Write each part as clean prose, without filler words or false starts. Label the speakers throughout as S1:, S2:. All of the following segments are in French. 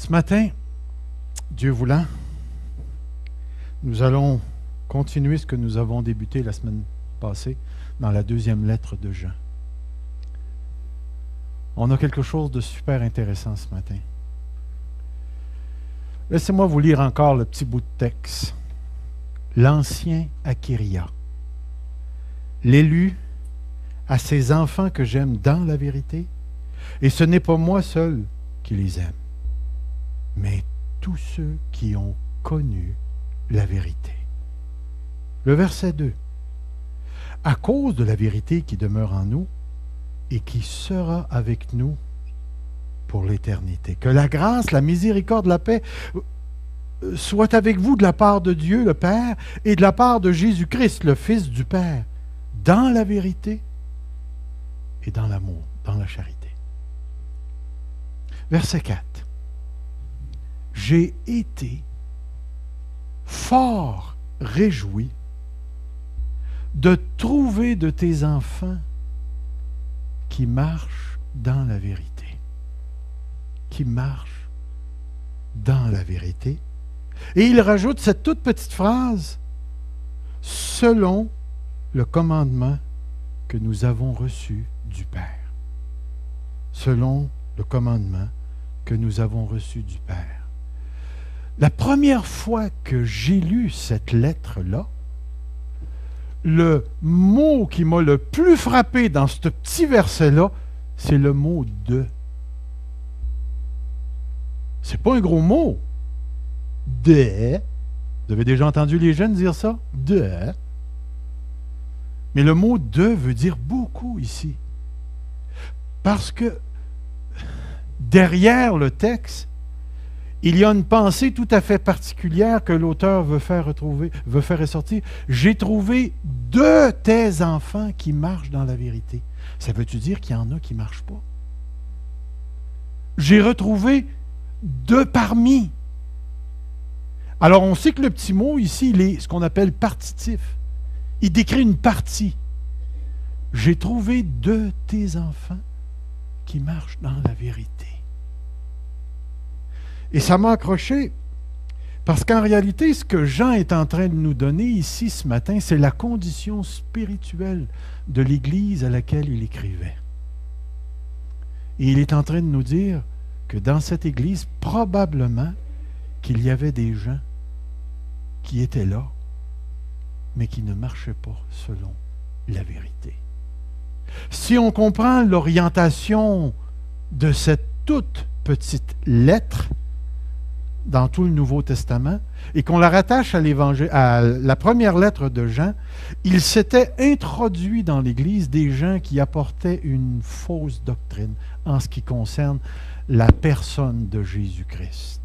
S1: Ce matin, Dieu voulant, nous allons continuer ce que nous avons débuté la semaine passée dans la deuxième lettre de Jean. On a quelque chose de super intéressant ce matin. Laissez-moi vous lire encore le petit bout de texte. L'ancien Akiria, l'élu à ses enfants que j'aime dans la vérité, et ce n'est pas moi seul qui les aime, mais tous ceux qui ont connu la vérité. Le verset 2. À cause de la vérité qui demeure en nous et qui sera avec nous pour l'éternité. Que la grâce, la miséricorde, la paix soit avec vous de la part de Dieu le Père et de la part de Jésus-Christ, le Fils du Père, dans la vérité et dans l'amour, dans la charité. Verset 4. J'ai été fort réjoui de trouver de tes enfants qui marchent dans la vérité. Qui marchent dans la vérité. Et il rajoute cette toute petite phrase, selon le commandement que nous avons reçu du Père. Selon le commandement que nous avons reçu du Père. La première fois que j'ai lu cette lettre-là, le mot qui m'a le plus frappé dans ce petit verset-là, c'est le mot « de ». C'est pas un gros mot. « De ». Vous avez déjà entendu les jeunes dire ça? « De ». Mais le mot « de » veut dire beaucoup ici. Parce que derrière le texte, il y a une pensée tout à fait particulière que l'auteur veut faire ressortir. J'ai trouvé de tes enfants qui marchent dans la vérité. Ça veut-tu dire qu'il y en a qui ne marchent pas? J'ai retrouvé de parmi. Alors, on sait que le petit mot ici, il est ce qu'on appelle partitif. Il décrit une partie. J'ai trouvé de tes enfants qui marchent dans la vérité. Et ça m'a accroché, parce qu'en réalité, ce que Jean est en train de nous donner ici ce matin, c'est la condition spirituelle de l'Église à laquelle il écrivait. Et il est en train de nous dire que dans cette Église, probablement qu'il y avait des gens qui étaient là, mais qui ne marchaient pas selon la vérité. Si on comprend l'orientation de cette toute petite lettre dans tout le Nouveau Testament et qu'on la rattache à l'Évangile, à la première lettre de Jean, il s'était introduit dans l'Église des gens qui apportaient une fausse doctrine en ce qui concerne la personne de Jésus-Christ.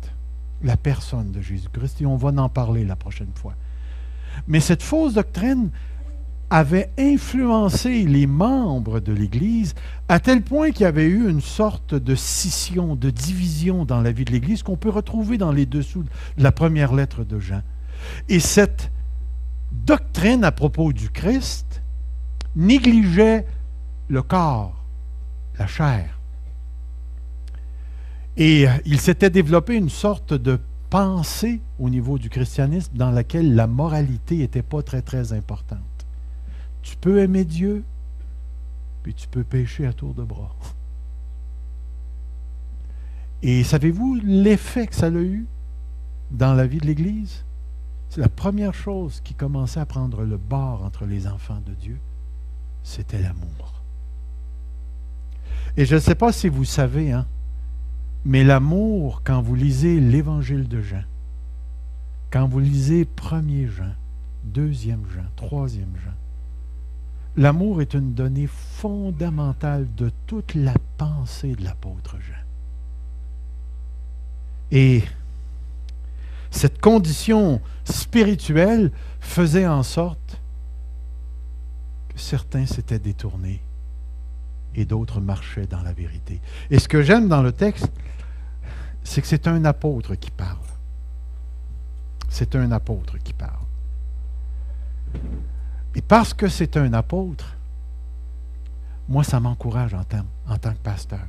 S1: La personne de Jésus-Christ, et on va en parler la prochaine fois. Mais cette fausse doctrine avait influencé les membres de l'Église à tel point qu'il y avait eu une sorte de scission, de division dans la vie de l'Église qu'on peut retrouver dans les dessous de la première lettre de Jean. Et cette doctrine à propos du Christ négligeait le corps, la chair. Et il s'était développé une sorte de pensée au niveau du christianisme dans laquelle la moralité n'était pas très, très importante. Tu peux aimer Dieu, puis tu peux pécher à tour de bras. Et savez-vous l'effet que ça a eu dans la vie de l'Église? C'est la première chose qui commençait à prendre le bord entre les enfants de Dieu, c'était l'amour. Et je ne sais pas si vous savez, mais l'amour, quand vous lisez l'Évangile de Jean, quand vous lisez 1er Jean, 2e Jean, 3e Jean, l'amour est une donnée fondamentale de toute la pensée de l'apôtre Jean. Et cette condition spirituelle faisait en sorte que certains s'étaient détournés et d'autres marchaient dans la vérité. Et ce que j'aime dans le texte, c'est que c'est un apôtre qui parle. C'est un apôtre qui parle. Et parce que c'est un apôtre, moi, ça m'encourage en tant que pasteur.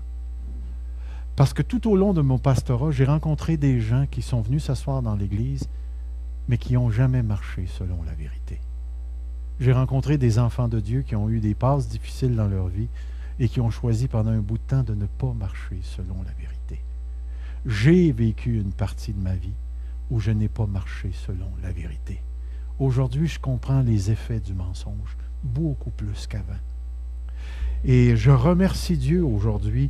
S1: Parce que tout au long de mon pastorat, j'ai rencontré des gens qui sont venus s'asseoir dans l'Église, mais qui n'ont jamais marché selon la vérité. J'ai rencontré des enfants de Dieu qui ont eu des passes difficiles dans leur vie et qui ont choisi pendant un bout de temps de ne pas marcher selon la vérité. J'ai vécu une partie de ma vie où je n'ai pas marché selon la vérité. Aujourd'hui, je comprends les effets du mensonge beaucoup plus qu'avant. Et je remercie Dieu aujourd'hui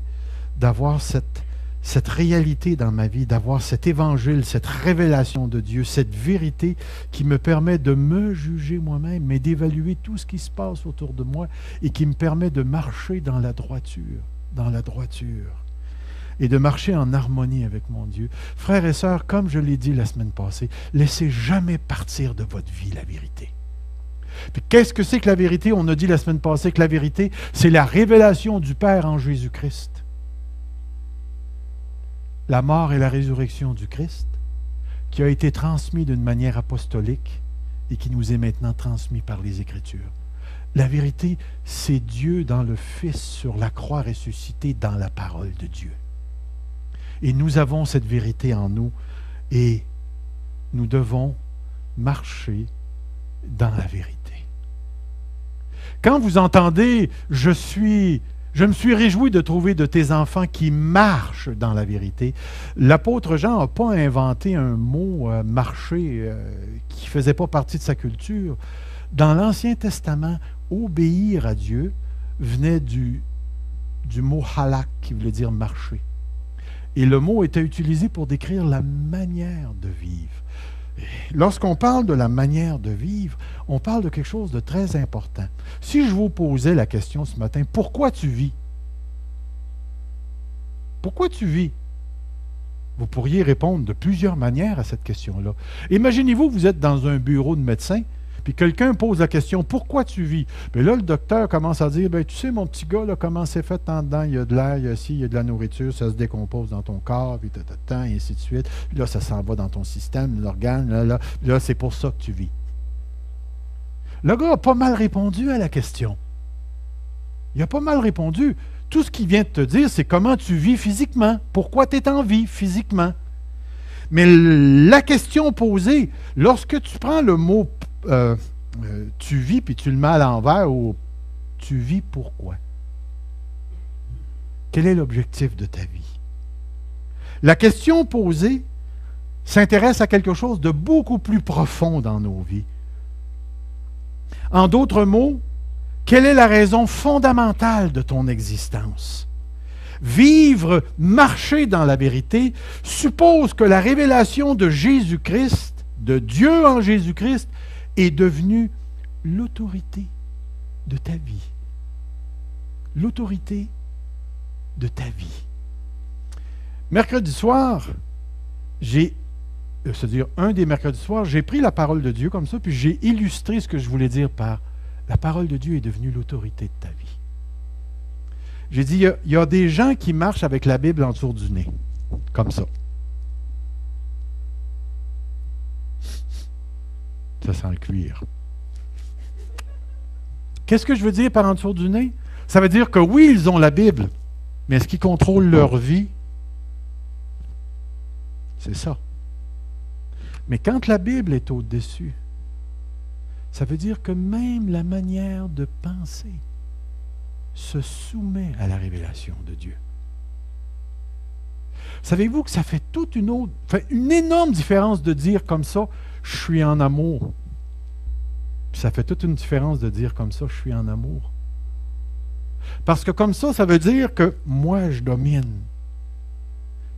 S1: d'avoir cette réalité dans ma vie, d'avoir cet évangile, cette révélation de Dieu, cette vérité qui me permet de me juger moi-même, mais d'évaluer tout ce qui se passe autour de moi et qui me permet de marcher dans la droiture, et de marcher en harmonie avec mon Dieu. Frères et sœurs, comme je l'ai dit la semaine passée, laissez jamais partir de votre vie la vérité. Puis qu'est-ce que c'est que la vérité? On a dit la semaine passée que la vérité, c'est la révélation du Père en Jésus-Christ. La mort et la résurrection du Christ, qui a été transmis d'une manière apostolique et qui nous est maintenant transmis par les Écritures. La vérité, c'est Dieu dans le Fils sur la croix ressuscité dans la parole de Dieu. Et nous avons cette vérité en nous et nous devons marcher dans la vérité. Quand vous entendez « je me suis réjoui de trouver de tes enfants qui marchent dans la vérité », l'apôtre Jean n'a pas inventé un mot « marcher » qui ne faisait pas partie de sa culture. Dans l'Ancien Testament, obéir à Dieu venait du mot « halak » qui voulait dire « marcher ». Et le mot était utilisé pour décrire la manière de vivre. Lorsqu'on parle de la manière de vivre, on parle de quelque chose de très important. Si je vous posais la question ce matin, pourquoi tu vis? Pourquoi tu vis? Vous pourriez répondre de plusieurs manières à cette question-là. Imaginez-vous, vous êtes dans un bureau de médecin, puis quelqu'un pose la question, pourquoi tu vis? Puis là, le docteur commence à dire, tu sais, mon petit gars, là, comment c'est fait en dedans, il y a de l'air, il y a de la nourriture, ça se décompose dans ton corps, puis et ainsi de suite. Puis là, ça s'en va dans ton système, l'organe, là, c'est pour ça que tu vis. Le gars a pas mal répondu à la question. Il a pas mal répondu. Tout ce qu'il vient de te dire, c'est comment tu vis physiquement, pourquoi tu es en vie physiquement. Mais la question posée, lorsque tu prends le mot tu vis puis tu le mets à l'envers ou tu vis pourquoi? Quel est l'objectif de ta vie? La question posée s'intéresse à quelque chose de beaucoup plus profond dans nos vies. En d'autres mots, quelle est la raison fondamentale de ton existence? Vivre, marcher dans la vérité, suppose que la révélation de Jésus-Christ, de Dieu en Jésus-Christ, est devenue l'autorité de ta vie. L'autorité de ta vie. Mercredi soir, c'est-à-dire un des mercredis soirs, j'ai pris la parole de Dieu comme ça, puis j'ai illustré ce que je voulais dire par la parole de Dieu est devenue l'autorité de ta vie. J'ai dit, il y a des gens qui marchent avec la Bible en dessous du nez, comme ça. Ça sent le cuir. Qu'est-ce que je veux dire par en dessous du nez? Ça veut dire que oui, ils ont la Bible, mais est-ce qu'ils contrôlent leur vie? C'est ça. Mais quand la Bible est au-dessus, ça veut dire que même la manière de penser se soumet à la révélation de Dieu. Savez-vous que ça fait une énorme différence de dire comme ça, je suis en amour. Puis ça fait toute une différence de dire comme ça, je suis en amour. Parce que comme ça veut dire que moi, je domine.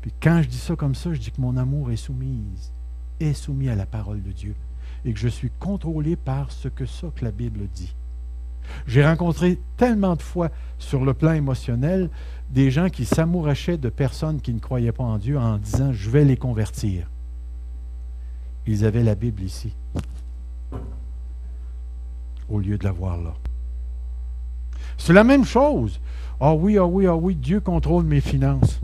S1: Puis quand je dis ça comme ça, je dis que mon amour est soumis à la parole de Dieu et que je suis contrôlé par ce que la Bible dit. J'ai rencontré tellement de fois sur le plan émotionnel des gens qui s'amourachaient de personnes qui ne croyaient pas en Dieu en disant « je vais les convertir ». Ils avaient la Bible ici, au lieu de la voir là. C'est la même chose. Ah oui, Dieu contrôle mes finances.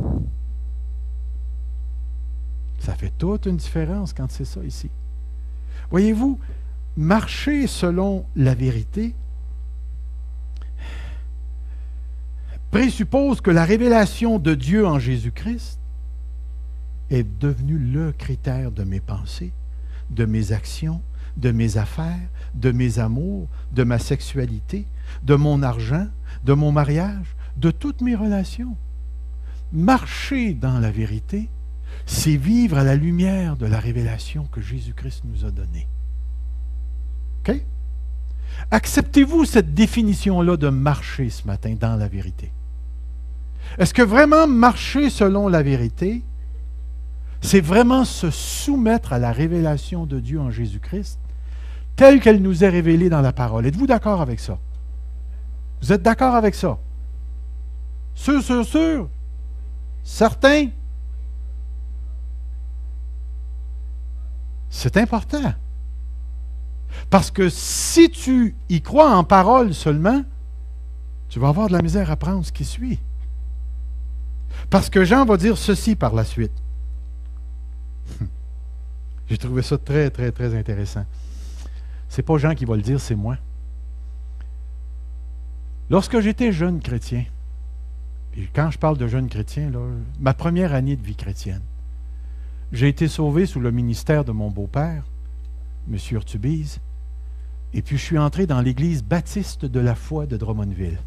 S1: Ça fait toute une différence quand c'est ça ici. Voyez-vous, marcher selon la vérité, présuppose que la révélation de Dieu en Jésus-Christ est devenue le critère de mes pensées, de mes actions, de mes affaires, de mes amours, de ma sexualité, de mon argent, de mon mariage, de toutes mes relations. Marcher dans la vérité, c'est vivre à la lumière de la révélation que Jésus-Christ nous a donnée. OK? Acceptez-vous cette définition-là de marcher ce matin dans la vérité? Est-ce que vraiment marcher selon la vérité, c'est vraiment se soumettre à la révélation de Dieu en Jésus-Christ, telle qu'elle nous est révélée dans la parole? Êtes-vous d'accord avec ça? Vous êtes d'accord avec ça? Sûr? Certain? C'est important. Parce que si tu y crois en parole seulement, tu vas avoir de la misère à prendre ce qui suit. Parce que Jean va dire ceci par la suite. J'ai trouvé ça très, très, très intéressant. C'est pas Jean qui va le dire, c'est moi. Lorsque j'étais jeune chrétien, et quand je parle de jeune chrétien, là, ma première année de vie chrétienne, j'ai été sauvé sous le ministère de mon beau-père, M. Urtubise, et puis je suis entré dans l'église baptiste de la foi de Drummondville.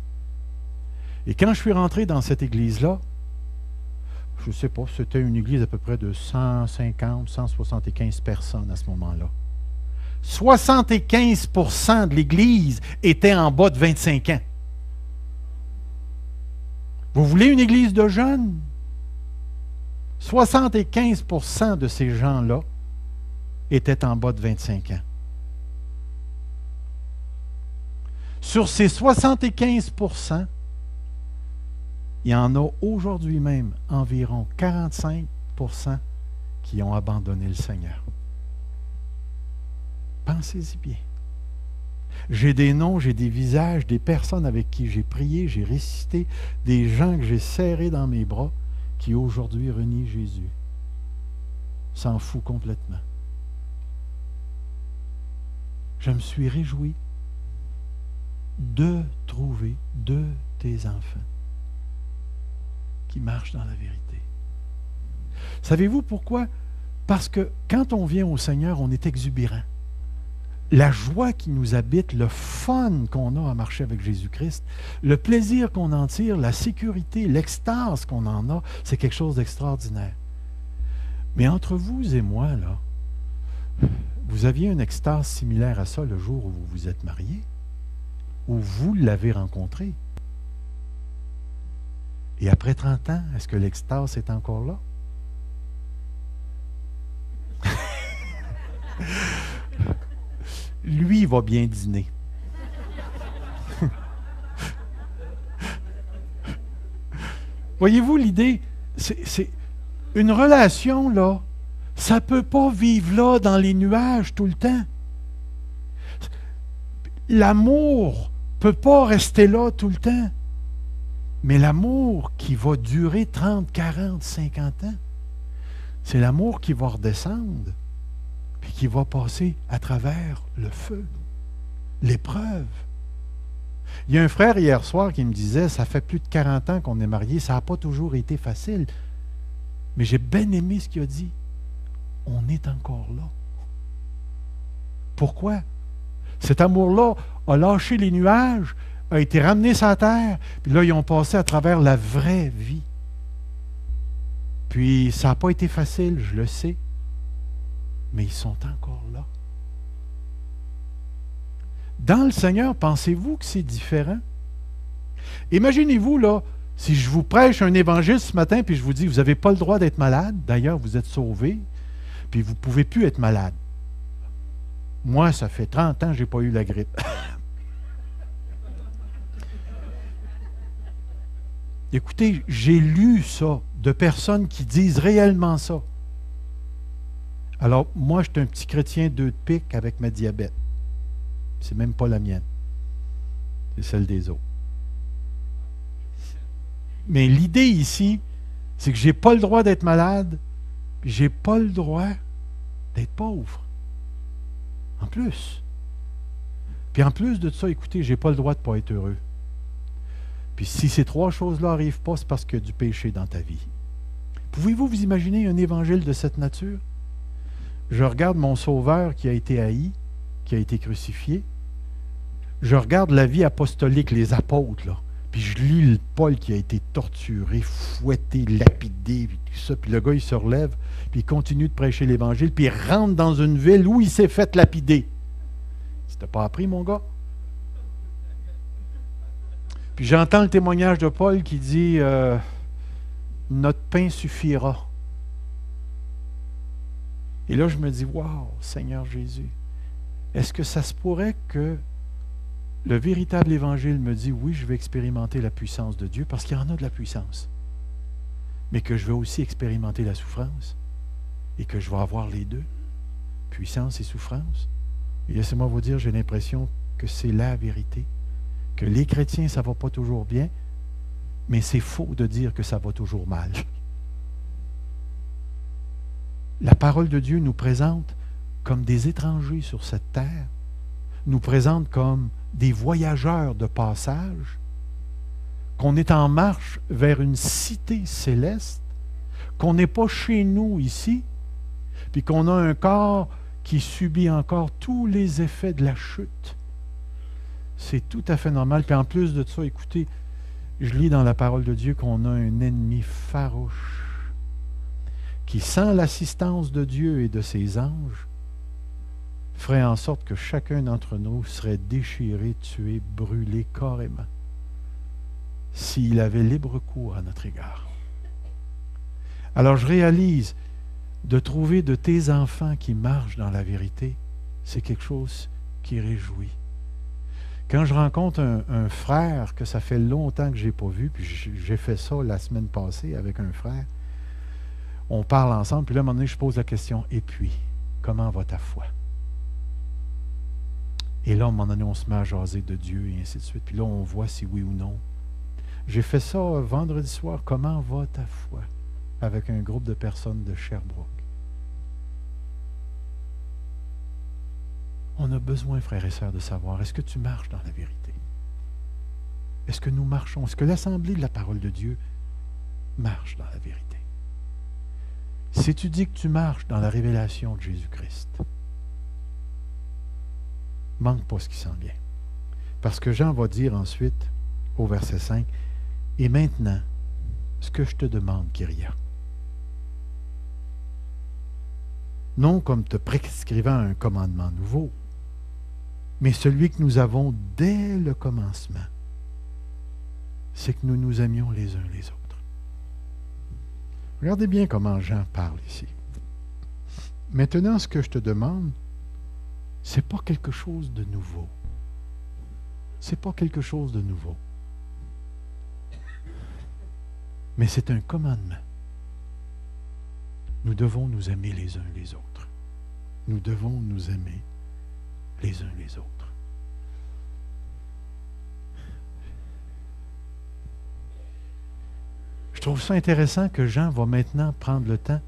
S1: Et quand je suis rentré dans cette église-là, je ne sais pas, c'était une église à peu près de 150, 175 personnes à ce moment-là. 75% de l'église était en bas de 25 ans. Vous voulez une église de jeunes? 75% de ces gens-là étaient en bas de 25 ans. Sur ces 75%, il y en a aujourd'hui même environ 45% qui ont abandonné le Seigneur. Pensez-y bien. J'ai des noms, j'ai des visages, des personnes avec qui j'ai prié, j'ai récité, des gens que j'ai serrés dans mes bras qui aujourd'hui renient Jésus. S'en fout complètement. Je me suis réjoui de trouver de tes enfants qui marchent dans la vérité. Savez-vous pourquoi? Parce que quand on vient au Seigneur, on est exubérant. La joie qui nous habite, le fun qu'on a à marcher avec Jésus-Christ, le plaisir qu'on en tire, la sécurité, l'extase qu'on en a, c'est quelque chose d'extraordinaire. Mais entre vous et moi, là, vous aviez une extase similaire à ça le jour où vous vous êtes mariés, où vous l'avez rencontré. Et après 30 ans, est-ce que l'extase est encore là? Lui, il va bien dîner. Voyez-vous l'idée? C'est une relation, là, ça ne peut pas vivre là, dans les nuages, tout le temps. L'amour ne peut pas rester là tout le temps. Mais l'amour qui va durer 30, 40, 50 ans, c'est l'amour qui va redescendre, puis qui va passer à travers le feu, l'épreuve. Il y a un frère hier soir qui me disait, ça fait plus de 40 ans qu'on est mariés, ça n'a pas toujours été facile. Mais j'ai bien aimé ce qu'il a dit. On est encore là. Pourquoi? Cet amour-là a lâché les nuages, a été ramené sur la terre, puis là, ils ont passé à travers la vraie vie. Puis, ça n'a pas été facile, je le sais, mais ils sont encore là. Dans le Seigneur, pensez-vous que c'est différent? Imaginez-vous, là, si je vous prêche un évangile ce matin, puis je vous dis, vous n'avez pas le droit d'être malade, d'ailleurs, vous êtes sauvés, puis vous ne pouvez plus être malade. Moi, ça fait 30 ans que je n'ai pas eu la grippe. Écoutez, j'ai lu ça de personnes qui disent réellement ça. Alors, moi, je suis un petit chrétien 2 de pique avec ma diabète. C'est même pas la mienne. C'est celle des autres. Mais l'idée ici, c'est que je n'ai pas le droit d'être malade, puis je n'ai pas le droit d'être pauvre. En plus. Puis en plus de ça, écoutez, je n'ai pas le droit de ne pas être heureux. Puis si ces trois choses-là n'arrivent pas, c'est parce qu'il y a du péché dans ta vie. Pouvez-vous vous imaginer un évangile de cette nature? Je regarde mon Sauveur qui a été haï, qui a été crucifié. Je regarde la vie apostolique, les apôtres, là. Puis je lis le Paul qui a été torturé, fouetté, lapidé, puis tout ça. Puis le gars, il se relève, puis il continue de prêcher l'Évangile, puis il rentre dans une ville où il s'est fait lapider. Tu t'as pas appris, mon gars? Puis j'entends le témoignage de Paul qui dit notre pain suffira. Et là, je me dis, waouh, Seigneur Jésus, est-ce que ça se pourrait que le véritable évangile me dit, oui, je vais expérimenter la puissance de Dieu, parce qu'il y en a de la puissance, mais que je vais aussi expérimenter la souffrance, et que je vais avoir les deux, puissance et souffrance. Et laissez-moi vous dire, j'ai l'impression que c'est la vérité, que les chrétiens, ça ne va pas toujours bien, mais c'est faux de dire que ça va toujours mal. La parole de Dieu nous présente comme des étrangers sur cette terre, nous présente comme des voyageurs de passage, qu'on est en marche vers une cité céleste, qu'on n'est pas chez nous ici, puis qu'on a un corps qui subit encore tous les effets de la chute. C'est tout à fait normal. Puis en plus de ça, écoutez, je lis dans la parole de Dieu qu'on a un ennemi farouche qui, sans l'assistance de Dieu et de ses anges, ferait en sorte que chacun d'entre nous serait déchiré, tué, brûlé carrément, s'il avait libre cours à notre égard. Alors je réalise, de trouver de tes enfants qui marchent dans la vérité, c'est quelque chose qui réjouit. Quand je rencontre un frère que ça fait longtemps que je n'ai pas vu, puis j'ai fait ça la semaine passée avec un frère, on parle ensemble, puis là, à un moment donné, je pose la question, et puis, comment va ta foi? Et là, à un moment donné, on se met à jaser de Dieu et ainsi de suite. Puis là, on voit si oui ou non. J'ai fait ça vendredi soir. Comment va ta foi? Avec un groupe de personnes de Sherbrooke. On a besoin, frères et sœurs, de savoir, est-ce que tu marches dans la vérité? Est-ce que nous marchons? Est-ce que l'Assemblée de la parole de Dieu marche dans la vérité? Si tu dis que tu marches dans la révélation de Jésus-Christ, manque pas ce qui s'en vient. Parce que Jean va dire ensuite, au verset 5, « Et maintenant, ce que je te demande, Kyria, non comme te prescrivant un commandement nouveau, mais celui que nous avons dès le commencement, c'est que nous nous aimions les uns les autres. » Regardez bien comment Jean parle ici. « Maintenant, ce que je te demande, c'est pas quelque chose de nouveau. C'est pas quelque chose de nouveau. Mais c'est un commandement. Nous devons nous aimer les uns les autres. Nous devons nous aimer les uns les autres. Je trouve ça intéressant que Jean va maintenant prendre le temps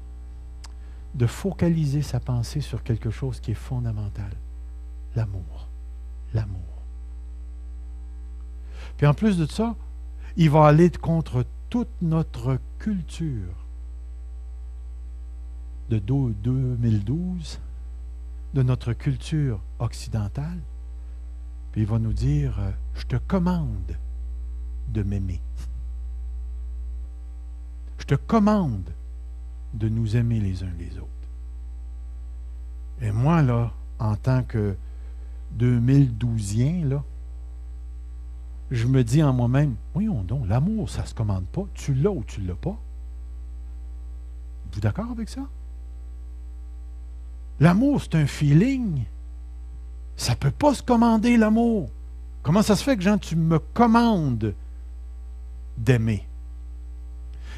S1: de focaliser sa pensée sur quelque chose qui est fondamental. L'amour. L'amour. Puis en plus de ça, il va aller contre toute notre culture de 2012, de notre culture occidentale. Puis il va nous dire, je te commande de m'aimer. Je te commande de nous aimer les uns les autres. Et moi, là, en tant que 2012ien, là, je me dis en moi-même, voyons donc, l'amour, ça ne se commande pas. Tu l'as ou tu ne l'as pas. Êtes-vous d'accord avec ça? L'amour, c'est un feeling. Ça ne peut pas se commander, l'amour. Comment ça se fait que, Jean, tu me commandes d'aimer?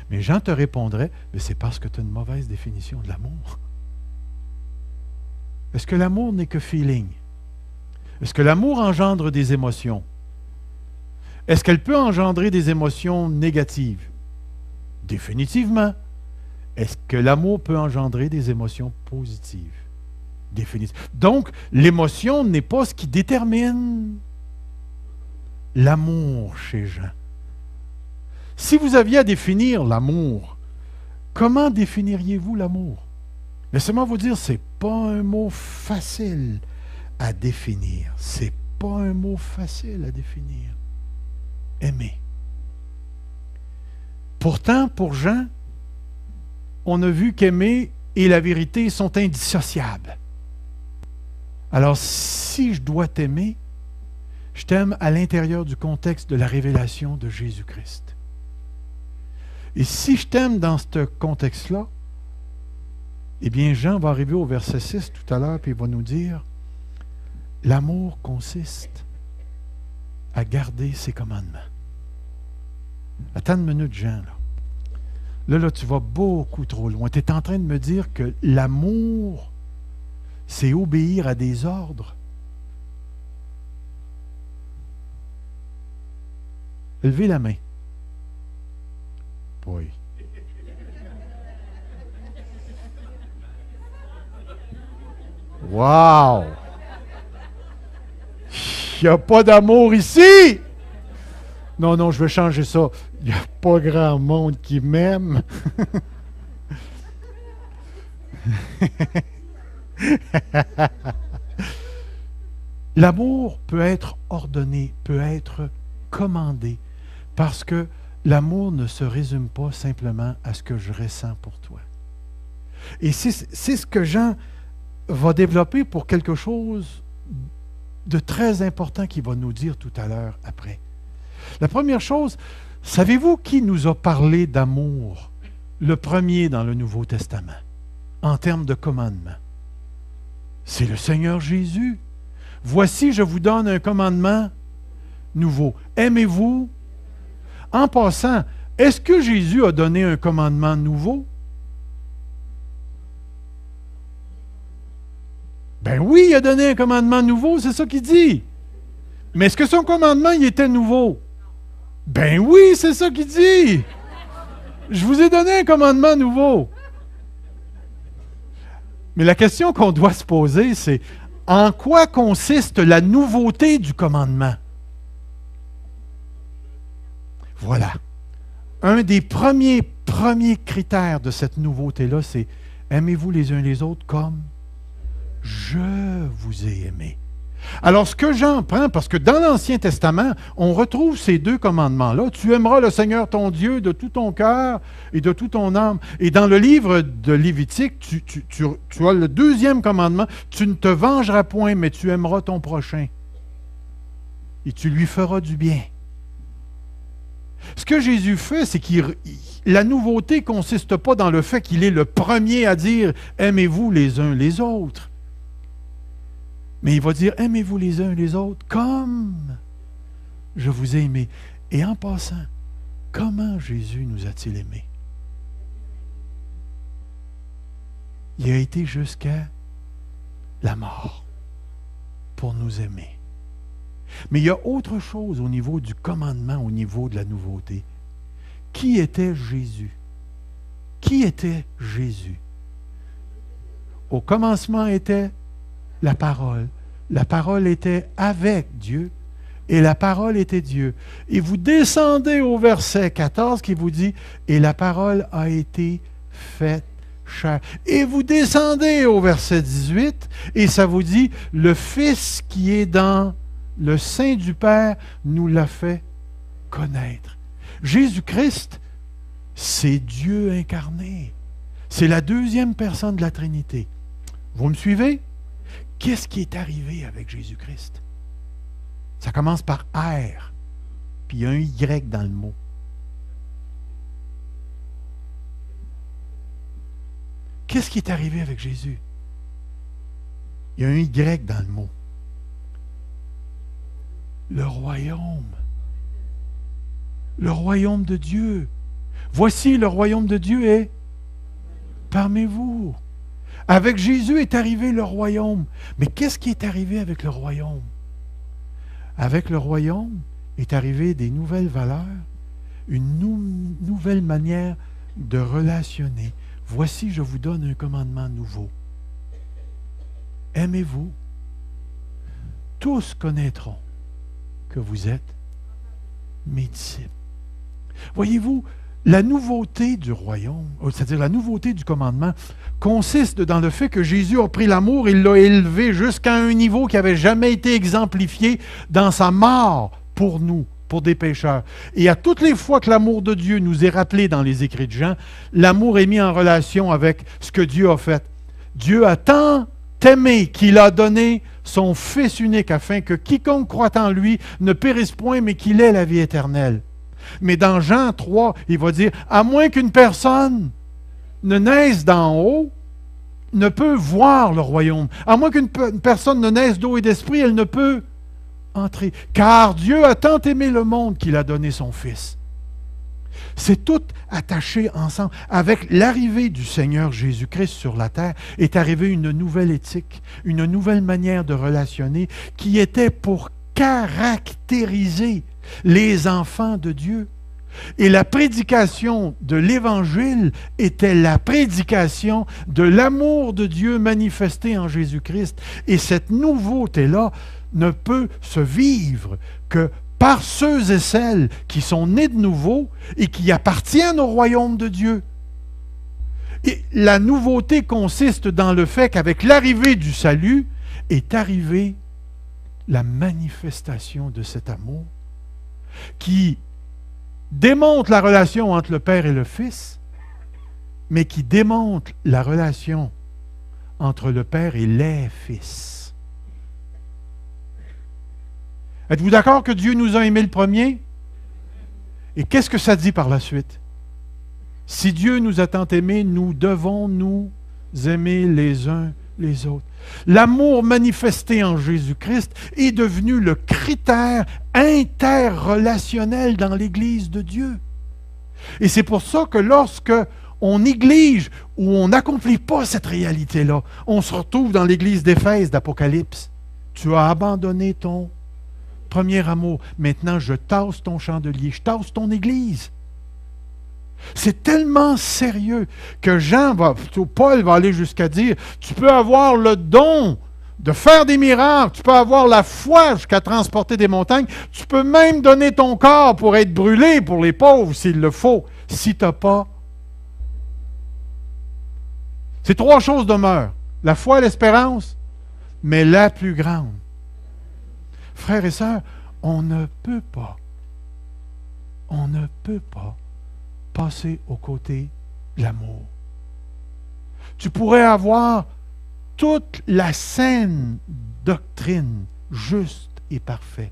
S1: Mais Jean te répondrait, mais c'est parce que tu as une mauvaise définition de l'amour. Est-ce que l'amour n'est que feeling? Est-ce que l'amour engendre des émotions? Est-ce qu'elle peut engendrer des émotions négatives? Définitivement. Est-ce que l'amour peut engendrer des émotions positives? Définitivement. Donc, l'émotion n'est pas ce qui détermine l'amour chez Jean. Si vous aviez à définir l'amour, comment définiriez-vous l'amour? Laissez-moi vous dire, ce n'est pas un mot facile à définir. C'est pas un mot facile à définir. Aimer. Pourtant, pour Jean, on a vu qu'aimer et la vérité sont indissociables. Alors, si je dois t'aimer, je t'aime à l'intérieur du contexte de la révélation de Jésus-Christ. Et si je t'aime dans ce contexte-là, eh bien, Jean va arriver au verset 6 tout à l'heure, puis il va nous dire, l'amour consiste à garder ses commandements. Attends une minute, Jean, là. Là, tu vas beaucoup trop loin. Tu es en train de me dire que l'amour, c'est obéir à des ordres. Levez la main. Oui. Wow! Il n'y a pas d'amour ici! Non, non, je veux changer ça. Il n'y a pas grand monde qui m'aime. L'amour peut être ordonné, peut être commandé, parce que l'amour ne se résume pas simplement à ce que je ressens pour toi. Et c'est ce que Jean va développer pour quelque chose de très important qu'il va nous dire tout à l'heure après. La première chose, savez-vous qui nous a parlé d'amour, le premier dans le Nouveau Testament, en termes de commandement? C'est le Seigneur Jésus. Voici, je vous donne un commandement nouveau. Aimez-vous. En passant, est-ce que Jésus a donné un commandement nouveau? Ben oui, il a donné un commandement nouveau, c'est ça qu'il dit. Mais est-ce que son commandement, il était nouveau? Ben oui, c'est ça qu'il dit. Je vous ai donné un commandement nouveau. Mais la question qu'on doit se poser, c'est en quoi consiste la nouveauté du commandement? Voilà. Un des premiers critères de cette nouveauté-là, c'est aimez-vous les uns les autres comme je vous ai aimé. Alors, ce que j'en prends, parce que dans l'Ancien Testament, on retrouve ces deux commandements-là. Tu aimeras le Seigneur ton Dieu de tout ton cœur et de toute ton âme. Et dans le livre de Lévitique, tu as le deuxième commandement. Tu ne te vengeras point, mais tu aimeras ton prochain. Et tu lui feras du bien. Ce que Jésus fait, c'est la nouveauté ne consiste pas dans le fait qu'il est le premier à dire « aimez-vous les uns les autres ». Mais il va dire, aimez-vous les uns les autres comme je vous ai aimé. Et en passant, comment Jésus nous a-t-il aimés? Il a été jusqu'à la mort pour nous aimer. Mais il y a autre chose au niveau du commandement, au niveau de la nouveauté. Qui était Jésus? Qui était Jésus? Au commencement était la parole. La parole était avec Dieu et la parole était Dieu. Et vous descendez au verset 14 qui vous dit « Et la parole a été faite chair. » Et vous descendez au verset 18 et ça vous dit « Le Fils qui est dans le sein du Père nous l'a fait connaître. » Jésus-Christ, c'est Dieu incarné. C'est la deuxième personne de la Trinité. Vous me suivez? Qu'est-ce qui est arrivé avec Jésus-Christ? Ça commence par R, puis il y a un Y dans le mot. Qu'est-ce qui est arrivé avec Jésus? Il y a un Y dans le mot. Le royaume. Le royaume de Dieu. Voici, le royaume de Dieu est parmi vous. Avec Jésus est arrivé le royaume. Mais qu'est-ce qui est arrivé avec le royaume? Avec le royaume est arrivé des nouvelles valeurs, une nouvelle manière de relationner. Voici, je vous donne un commandement nouveau. Aimez-vous. Tous connaîtront que vous êtes mes disciples. Voyez-vous, la nouveauté du royaume, c'est-à-dire la nouveauté du commandement, consiste dans le fait que Jésus a pris l'amour et l'a élevé jusqu'à un niveau qui n'avait jamais été exemplifié dans sa mort pour nous, pour des pécheurs. Et à toutes les fois que l'amour de Dieu nous est rappelé dans les écrits de Jean, l'amour est mis en relation avec ce que Dieu a fait. Dieu a tant aimé qu'il a donné son Fils unique afin que quiconque croit en lui ne périsse point, mais qu'il ait la vie éternelle. Mais dans Jean 3, il va dire, à moins qu'une personne ne naisse d'en haut, ne peut voir le royaume. À moins qu'une personne ne naisse d'eau et d'esprit, elle ne peut entrer. Car Dieu a tant aimé le monde qu'il a donné son Fils. C'est tout attaché ensemble. Avec l'arrivée du Seigneur Jésus-Christ sur la terre, est arrivée une nouvelle éthique, une nouvelle manière de relationner qui était pour caractériser les enfants de Dieu. Et la prédication de l'Évangile était la prédication de l'amour de Dieu manifesté en Jésus-Christ. Et cette nouveauté-là ne peut se vivre que par ceux et celles qui sont nés de nouveau et qui appartiennent au royaume de Dieu. Et la nouveauté consiste dans le fait qu'avec l'arrivée du salut est arrivée la manifestation de cet amour qui démontre la relation entre le Père et le Fils, mais qui démontre la relation entre le Père et les fils. Êtes-vous d'accord que Dieu nous a aimés le premier? Et qu'est-ce que ça dit par la suite? Si Dieu nous a tant aimés, nous devons nous aimer les uns les autres. L'amour manifesté en Jésus-Christ est devenu le critère interrelationnel dans l'Église de Dieu. Et c'est pour ça que lorsque on néglige ou on n'accomplit pas cette réalité-là, on se retrouve dans l'Église d'Éphèse d'Apocalypse. Tu as abandonné ton premier amour. Maintenant, je tasse ton chandelier, je tasse ton Église. C'est tellement sérieux que Paul va aller jusqu'à dire, tu peux avoir le don de faire des miracles, tu peux avoir la foi jusqu'à transporter des montagnes, tu peux même donner ton corps pour être brûlé pour les pauvres s'il le faut, si tu n'as pas. Ces trois choses demeurent, la foi et l'espérance, mais la plus grande. Frères et sœurs, on ne peut pas passer aux côtés de l'amour. Tu pourrais avoir toute la saine doctrine juste et parfaite.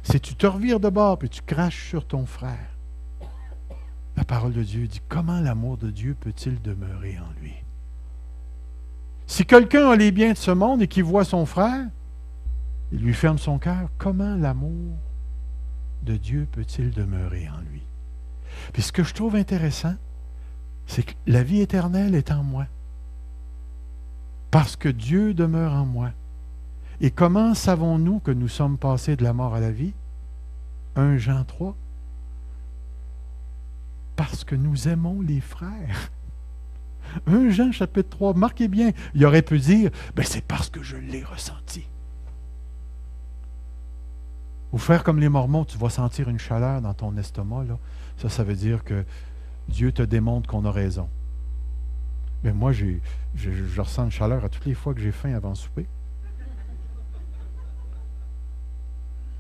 S1: Si tu te revires de bord et tu craches sur ton frère, la parole de Dieu dit, comment l'amour de Dieu peut-il demeurer en lui? Si quelqu'un a les biens de ce monde et qu'il voit son frère, il lui ferme son cœur, comment l'amour de Dieu peut-il demeurer en lui? Puis ce que je trouve intéressant, c'est que la vie éternelle est en moi. Parce que Dieu demeure en moi. Et comment savons-nous que nous sommes passés de la mort à la vie? 1 Jean 3. Parce que nous aimons les frères. 1 Jean chapitre 3, marquez bien, il aurait pu dire, c'est parce que je l'ai ressenti. Ou faire comme les Mormons, tu vas sentir une chaleur dans ton estomac, là. Ça veut dire que Dieu te démontre qu'on a raison. Mais moi, je ressens une chaleur à toutes les fois que j'ai faim avant le souper.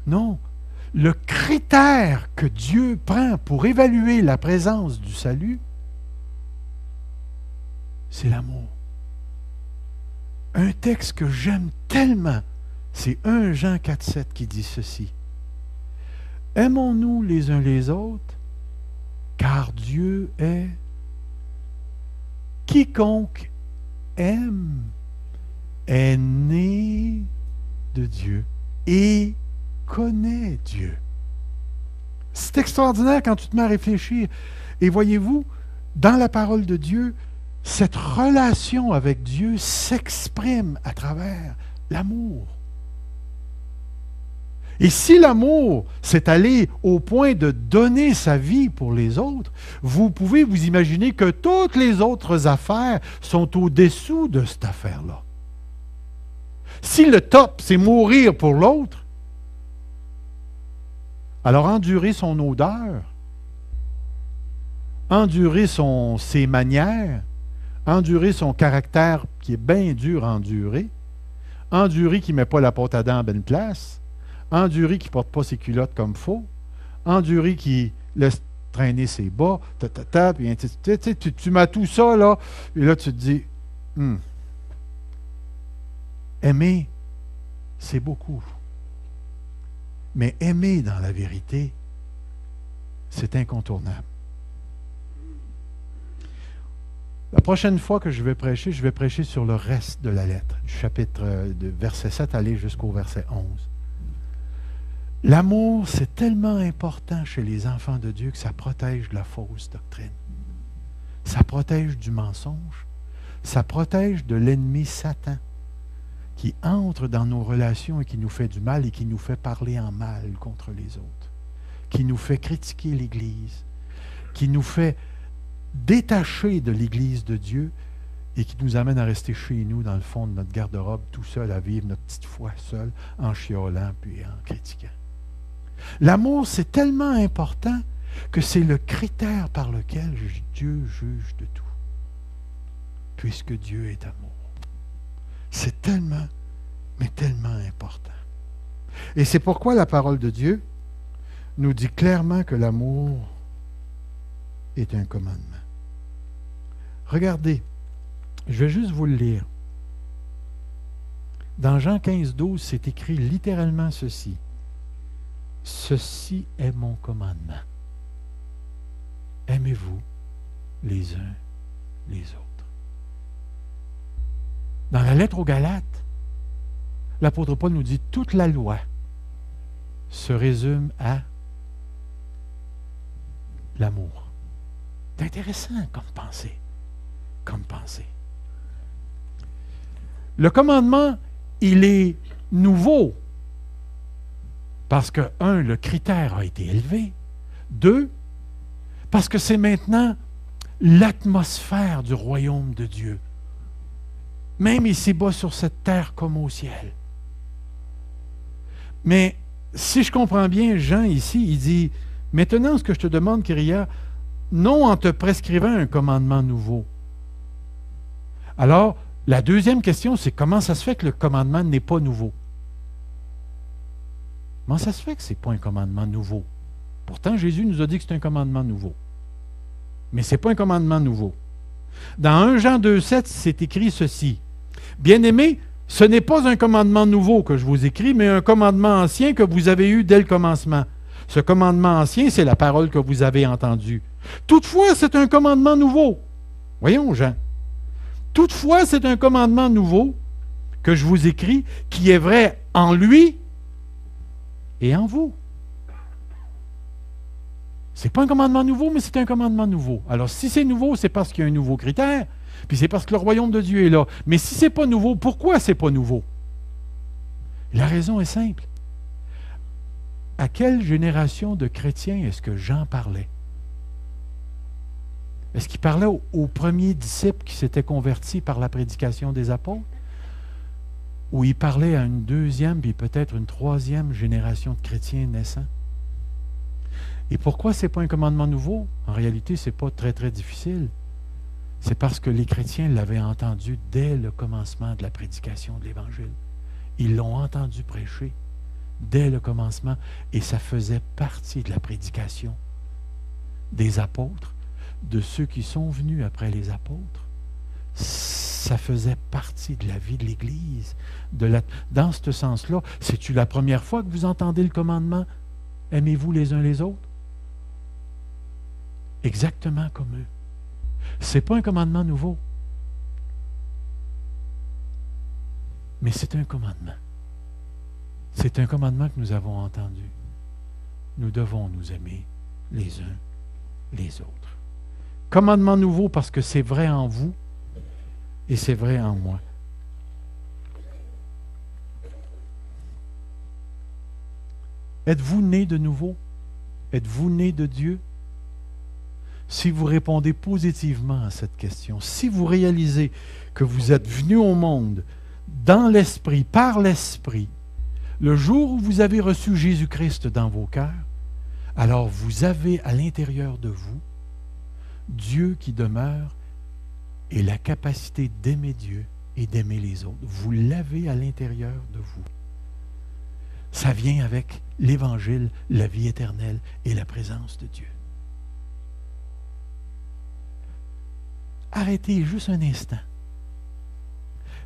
S1: Non. Le critère que Dieu prend pour évaluer la présence du salut, c'est l'amour. Un texte que j'aime tellement, c'est 1 Jean 4,7 qui dit ceci. Aimons-nous les uns les autres, car Dieu est. Quiconque aime est né de Dieu et connaît Dieu. C'est extraordinaire quand tu te mets à réfléchir. Et voyez-vous, dans la parole de Dieu, cette relation avec Dieu s'exprime à travers l'amour. Et si l'amour s'est allé au point de donner sa vie pour les autres, vous pouvez vous imaginer que toutes les autres affaires sont au-dessous de cette affaire-là. Si le top, c'est mourir pour l'autre, alors endurer son odeur endurer ses manières, endurer son caractère qui est bien dur à endurer, endurer qui ne met pas la pâte à dents à bonne place, endurer qui ne porte pas ses culottes comme faut, endurer qui laisse traîner ses bas, puis tu mets tout ça, là, et là, tu te dis, aimer, c'est beaucoup. Mais aimer dans la vérité, c'est incontournable. La prochaine fois que je vais prêcher sur le reste de la lettre, du chapitre de verset 7 aller jusqu'au verset 11. L'amour, c'est tellement important chez les enfants de Dieu que ça protège de la fausse doctrine. Ça protège du mensonge. Ça protège de l'ennemi Satan qui entre dans nos relations et qui nous fait du mal et qui nous fait parler en mal contre les autres, qui nous fait critiquer l'Église, qui nous fait détacher de l'Église de Dieu et qui nous amène à rester chez nous dans le fond de notre garde-robe tout seul, à vivre notre petite foi seul, en chiolant puis en critiquant. L'amour, c'est tellement important que c'est le critère par lequel Dieu juge de tout, puisque Dieu est amour. C'est tellement, mais tellement important. Et c'est pourquoi la parole de Dieu nous dit clairement que l'amour est un commandement. Regardez, je vais juste vous le lire. Dans Jean 15, 12, c'est écrit littéralement ceci. Ceci est mon commandement. Aimez-vous les uns les autres. Dans la lettre aux Galates, l'apôtre Paul nous dit toute la loi se résume à l'amour. C'est intéressant comme pensée. Le commandement, il est nouveau parce que, un, le critère a été élevé. Deux, parce que c'est maintenant l'atmosphère du royaume de Dieu. Même ici-bas sur cette terre comme au ciel. Mais si je comprends bien, Jean ici, il dit, maintenant ce que je te demande, Kyria, non en te prescrivant un commandement nouveau. Alors, la deuxième question, c'est comment ça se fait que le commandement n'est pas nouveau? Comment ça se fait que ce n'est pas un commandement nouveau? Pourtant, Jésus nous a dit que c'est un commandement nouveau. Mais ce n'est pas un commandement nouveau. Dans 1 Jean 2,7, c'est écrit ceci. Bien-aimés, ce n'est pas un commandement nouveau que je vous écris, mais un commandement ancien que vous avez eu dès le commencement. Ce commandement ancien, c'est la parole que vous avez entendue. Toutefois, c'est un commandement nouveau. Voyons, Jean. Toutefois, c'est un commandement nouveau que je vous écris, qui est vrai en lui et en vous. Ce n'est pas un commandement nouveau, mais c'est un commandement nouveau. Alors, si c'est nouveau, c'est parce qu'il y a un nouveau critère, puis c'est parce que le royaume de Dieu est là. Mais si ce n'est pas nouveau, pourquoi ce n'est pas nouveau? La raison est simple. À quelle génération de chrétiens est-ce que Jean parlait? Est-ce qu'il parlait aux premiers disciples qui s'étaient convertis par la prédication des apôtres? Ou il parlait à une deuxième, puis peut-être une troisième génération de chrétiens naissants? Et pourquoi ce n'est pas un commandement nouveau? En réalité, ce n'est pas très, très difficile. C'est parce que les chrétiens l'avaient entendu dès le commencement de la prédication de l'Évangile. Ils l'ont entendu prêcher dès le commencement, et ça faisait partie de la prédication des apôtres, de ceux qui sont venus après les apôtres. Ça faisait partie de la vie de l'Église. Dans ce sens-là, c'est-tu la première fois que vous entendez le commandement « Aimez-vous les uns les autres » ? Exactement comme eux. Ce n'est pas un commandement nouveau, mais c'est un commandement. C'est un commandement que nous avons entendu. Nous devons nous aimer les uns les autres. Commandement nouveau parce que c'est vrai en vous et c'est vrai en moi. Êtes-vous né de nouveau? Êtes-vous né de Dieu? Si vous répondez positivement à cette question, si vous réalisez que vous êtes venu au monde dans l'Esprit, par l'Esprit, le jour où vous avez reçu Jésus-Christ dans vos cœurs, alors vous avez à l'intérieur de vous Dieu qui demeure et la capacité d'aimer Dieu et d'aimer les autres. Vous l'avez à l'intérieur de vous. Ça vient avec l'Évangile, la vie éternelle et la présence de Dieu. Arrêtez juste un instant.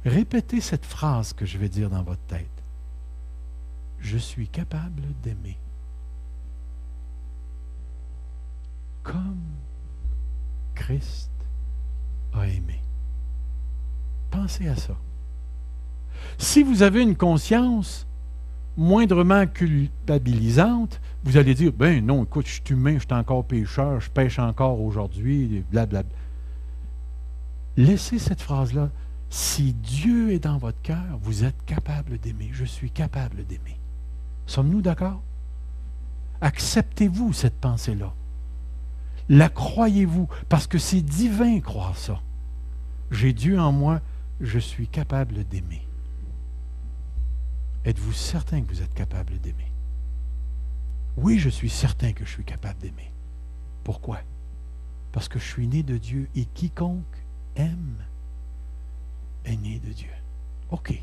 S1: Répétez cette phrase que je vais dire dans votre tête. Je suis capable d'aimer comme Christ a aimé. Pensez à ça. Si vous avez une conscience moindrement culpabilisante, vous allez dire, ben non, écoute, je suis humain, je suis encore pécheur, je pêche encore aujourd'hui, blablabla. Laissez cette phrase-là. Si Dieu est dans votre cœur, vous êtes capable d'aimer. Je suis capable d'aimer. Sommes-nous d'accord? Acceptez-vous cette pensée-là. La croyez-vous, parce que c'est divin croire ça. J'ai Dieu en moi, je suis capable d'aimer. Êtes-vous certain que vous êtes capable d'aimer? Oui, je suis certain que je suis capable d'aimer. Pourquoi? Parce que je suis né de Dieu et quiconque aime est né de Dieu. OK.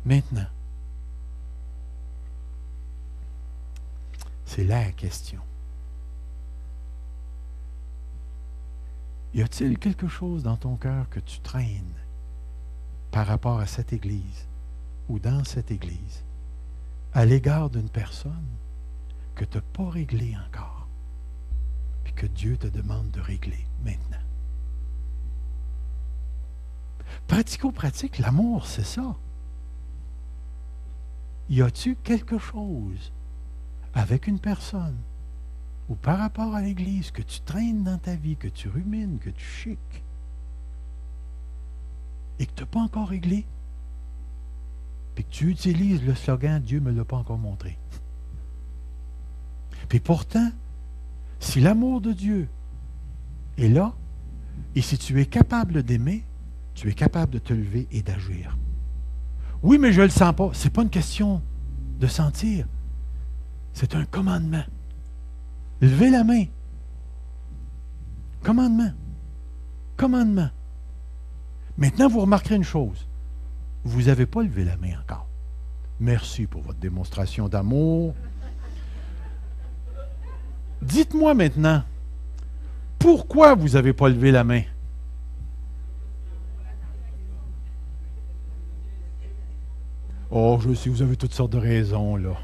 S1: Maintenant, c'est la question. Y a-t-il quelque chose dans ton cœur que tu traînes par rapport à cette Église ou dans cette Église à l'égard d'une personne que tu n'as pas réglée encore puis que Dieu te demande de régler maintenant? Pratico-pratique, l'amour, c'est ça. Y a-t-il quelque chose avec une personne ou par rapport à l'Église que tu traînes dans ta vie, que tu rumines, que tu chiques et que tu n'as pas encore réglé, puis que tu utilises le slogan « Dieu ne me l'a pas encore montré ». Puis pourtant, si l'amour de Dieu est là, et si tu es capable d'aimer, tu es capable de te lever et d'agir. Oui, mais je ne le sens pas. Ce n'est pas une question de sentir. C'est un commandement. Levez la main. Commandement. Commandement. Maintenant, vous remarquerez une chose. Vous n'avez pas levé la main encore. Merci pour votre démonstration d'amour. Dites-moi maintenant, pourquoi vous n'avez pas levé la main? Oh, je sais, vous avez toutes sortes de raisons, là.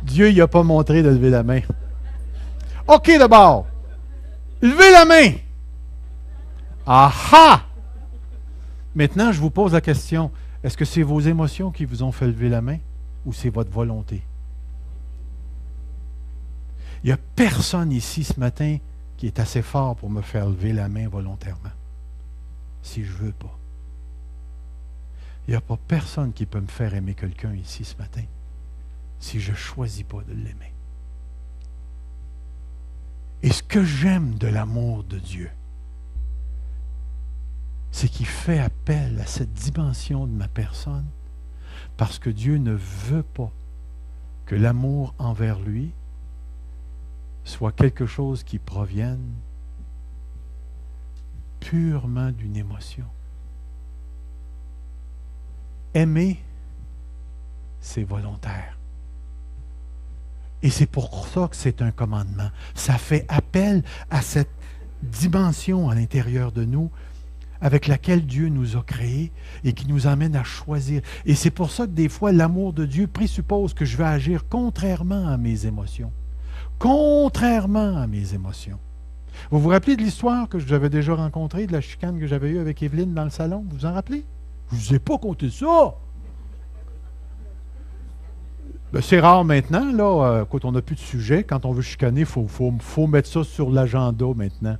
S1: Dieu, il n'a pas montré de lever la main. OK, d'abord. Levez la main. Aha! Maintenant, je vous pose la question. Est-ce que c'est vos émotions qui vous ont fait lever la main ou c'est votre volonté? Il n'y a personne ici ce matin qui est assez fort pour me faire lever la main volontairement. Si je ne veux pas. Il n'y a pas personne qui peut me faire aimer quelqu'un ici ce matin si je ne choisis pas de l'aimer. Et ce que j'aime de l'amour de Dieu, c'est qu'il fait appel à cette dimension de ma personne parce que Dieu ne veut pas que l'amour envers lui soit quelque chose qui provienne purement d'une émotion. Aimer, c'est volontaire. Et c'est pour ça que c'est un commandement. Ça fait appel à cette dimension à l'intérieur de nous avec laquelle Dieu nous a créés et qui nous amène à choisir. Et c'est pour ça que des fois, l'amour de Dieu présuppose que je vais agir contrairement à mes émotions. Contrairement à mes émotions. Vous vous rappelez de l'histoire que j'avais déjà rencontrée, de la chicane que j'avais eue avec Evelyne dans le salon? Vous vous en rappelez? Je ne vous ai pas compté ça! Ben, c'est rare maintenant, là, quand on n'a plus de sujet, quand on veut chicaner, il faut mettre ça sur l'agenda maintenant.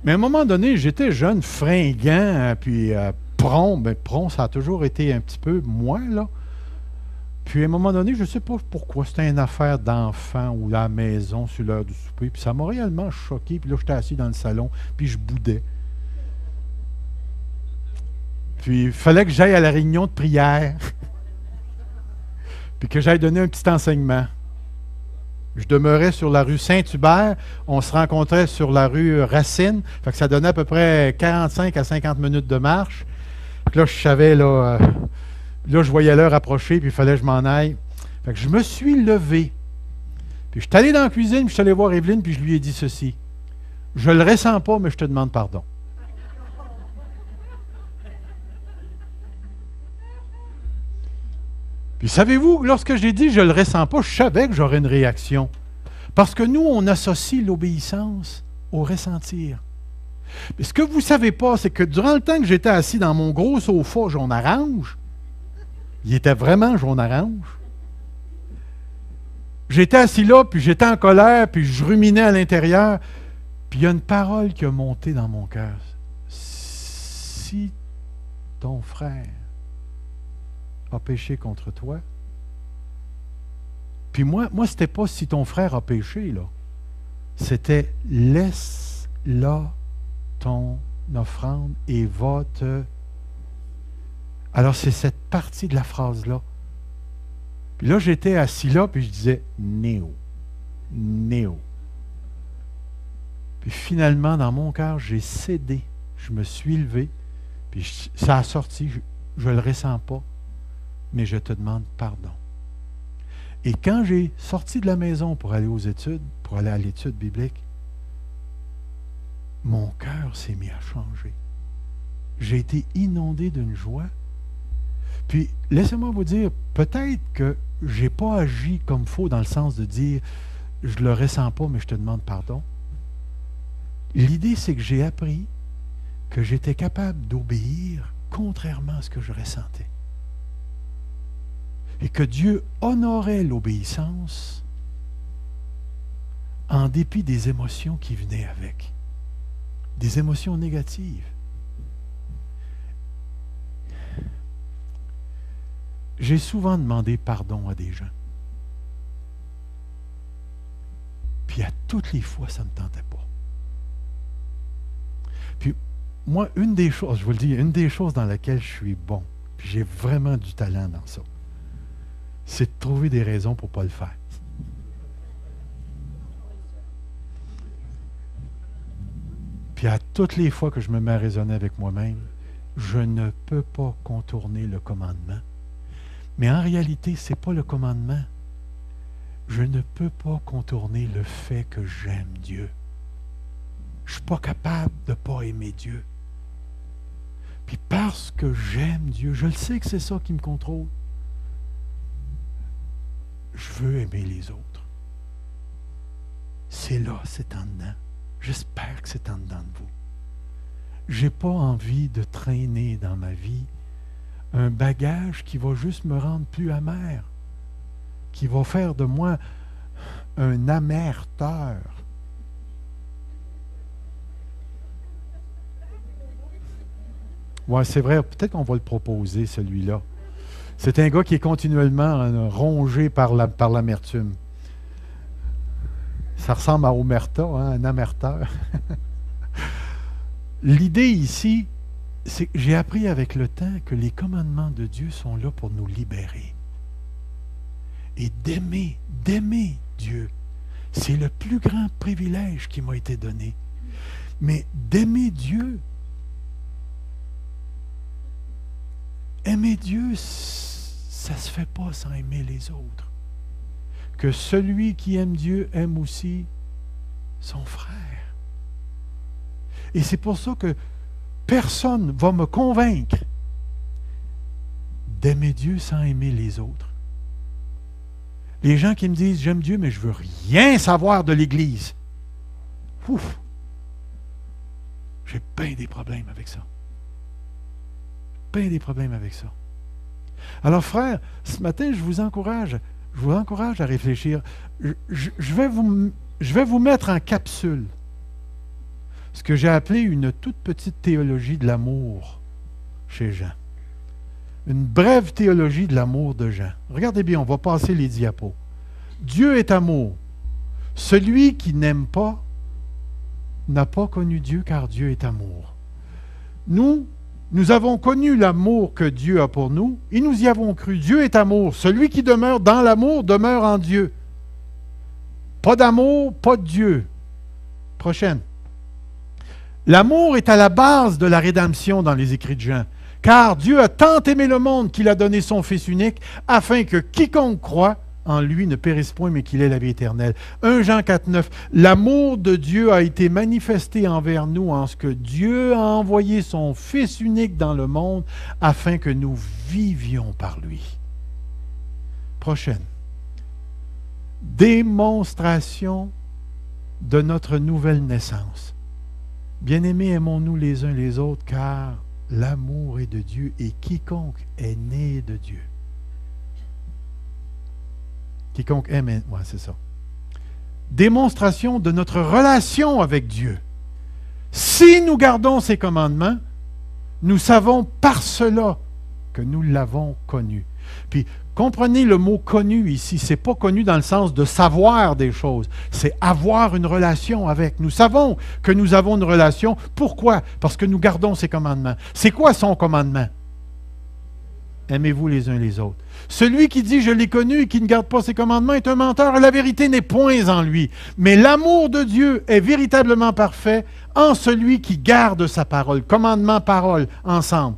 S1: Mais à un moment donné, j'étais jeune, fringant, puis prompt. Ben, prompt, ça a toujours été un petit peu moins, là. Puis à un moment donné, je ne sais pas pourquoi, c'était une affaire d'enfant ou à la maison sur l'heure du souper, puis ça m'a réellement choqué, puis là, j'étais assis dans le salon, puis je boudais. Puis il fallait que j'aille à la réunion de prière. Puis que j'aille donner un petit enseignement. Je demeurais sur la rue Saint-Hubert. On se rencontrait sur la rue Racine. Fait que ça donnait à peu près 45 à 50 minutes de marche. Puis là, je savais, là, je voyais l'heure approcher, puis il fallait que je m'en aille. Fait que je me suis levé. Puis je suis allé dans la cuisine, puis je suis allé voir Evelyne, puis je lui ai dit ceci. Je ne le ressens pas, mais je te demande pardon. Puis savez-vous, lorsque j'ai dit je ne le ressens pas, je savais que j'aurais une réaction. Parce que nous, on associe l'obéissance au ressentir. Mais ce que vous ne savez pas, c'est que durant le temps que j'étais assis dans mon gros sofa jaune-orange, il était vraiment jaune-orange, j'étais assis là, puis j'étais en colère, puis je ruminais à l'intérieur, puis il y a une parole qui a monté dans mon cœur. Si ton frère a péché contre toi. Puis moi c'était pas si ton frère a péché, là. C'était laisse là ton offrande et va te... Alors c'est cette partie de la phrase-là. Puis là, j'étais assis là, puis je disais Néo. Néo. Puis finalement, dans mon cœur, j'ai cédé. Je me suis levé, puis ça a sorti, je ne le ressens pas. Mais je te demande pardon. Et quand j'ai sorti de la maison pour aller aux études, pour aller à l'étude biblique, mon cœur s'est mis à changer. J'ai été inondé d'une joie. Puis, laissez-moi vous dire, peut-être que je n'ai pas agi comme il faut dans le sens de dire, je ne le ressens pas, mais je te demande pardon. L'idée, c'est que j'ai appris que j'étais capable d'obéir contrairement à ce que je ressentais. Et que Dieu honorait l'obéissance en dépit des émotions qui venaient avec, des émotions négatives. J'ai souvent demandé pardon à des gens. Puis à toutes les fois, ça ne me tentait pas. Puis moi, une des choses, je vous le dis, une des choses dans laquelle je suis bon, puis j'ai vraiment du talent dans ça, c'est de trouver des raisons pour ne pas le faire. Puis à toutes les fois que je me mets à raisonner avec moi-même, je ne peux pas contourner le commandement. Mais en réalité, ce n'est pas le commandement. Je ne peux pas contourner le fait que j'aime Dieu. Je ne suis pas capable de ne pas aimer Dieu. Puis parce que j'aime Dieu, je le sais que c'est ça qui me contrôle. Je veux aimer les autres. C'est là, c'est en dedans. J'espère que c'est en dedans de vous. Je n'ai pas envie de traîner dans ma vie un bagage qui va juste me rendre plus amer, qui va faire de moi un amerteur. Oui, c'est vrai, peut-être qu'on va le proposer, celui-là. C'est un gars qui est continuellement rongé par l'amertume. Ça ressemble à Omerta, hein, un amerteur. L'idée ici, c'est que j'ai appris avec le temps que les commandements de Dieu sont là pour nous libérer. Et d'aimer Dieu, c'est le plus grand privilège qui m'a été donné. Mais d'aimer Dieu, aimer Dieu, ça ne se fait pas sans aimer les autres. Que celui qui aime Dieu aime aussi son frère. Et c'est pour ça que personne ne va me convaincre d'aimer Dieu sans aimer les autres. Les gens qui me disent « J'aime Dieu, mais je ne veux rien savoir de l'Église. » Ouf! J'ai bien des problèmes avec ça. Bien des problèmes avec ça. Alors, frères, ce matin, je vous encourage à réfléchir. Je vais vous mettre en capsule ce que j'ai appelé une toute petite théologie de l'amour chez Jean. Une brève théologie de l'amour de Jean. Regardez bien, on va passer les diapos. Dieu est amour. Celui qui n'aime pas n'a pas connu Dieu, car Dieu est amour. Nous avons connu l'amour que Dieu a pour nous et nous y avons cru. Dieu est amour. Celui qui demeure dans l'amour demeure en Dieu. Pas d'amour, pas de Dieu. Prochaine. L'amour est à la base de la rédemption dans les écrits de Jean. Car Dieu a tant aimé le monde qu'il a donné son Fils unique, afin que quiconque croit en lui ne périsse point, mais qu'il ait la vie éternelle. 1 Jean 4,9. L'amour de Dieu a été manifesté envers nous en ce que Dieu a envoyé son Fils unique dans le monde, afin que nous vivions par lui. Prochaine. Démonstration de notre nouvelle naissance. Bien-aimés, aimons-nous les uns les autres, car l'amour est de Dieu et quiconque est né de Dieu. Quiconque aime, ouais, c'est ça. Démonstration de notre relation avec Dieu. Si nous gardons ses commandements, nous savons par cela que nous l'avons connu. Puis, comprenez le mot connu ici, c'est pas connu dans le sens de savoir des choses, c'est avoir une relation avec. Nous savons que nous avons une relation. Pourquoi? Parce que nous gardons ses commandements. C'est quoi son commandement? Aimez-vous les uns les autres. Celui qui dit « je l'ai connu » et qui ne garde pas ses commandements est un menteur et la vérité n'est point en lui. Mais l'amour de Dieu est véritablement parfait en celui qui garde sa parole. Commandement, parole, ensemble.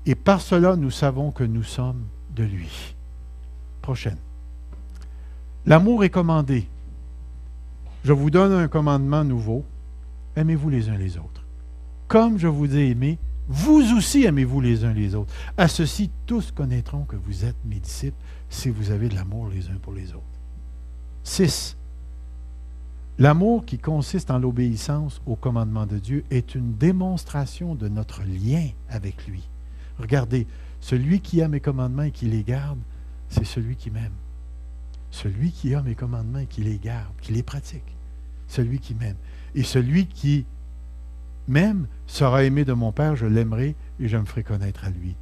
S1: Et par cela, nous savons que nous sommes de lui. Prochaine. L'amour est commandé. Je vous donne un commandement nouveau. Aimez-vous les uns les autres. Comme je vous ai aimé, vous aussi aimez-vous les uns les autres. À ceci, tous connaîtront que vous êtes mes disciples si vous avez de l'amour les uns pour les autres. 6. L'amour qui consiste en l'obéissance au commandement de Dieu est une démonstration de notre lien avec lui. Regardez, celui qui a mes commandements et qui les garde, c'est celui qui m'aime. Celui qui a mes commandements et qui les garde, qui les pratique, celui qui m'aime. Et celui qui m'aime sera aimé de mon Père, je l'aimerai et je me ferai connaître à lui.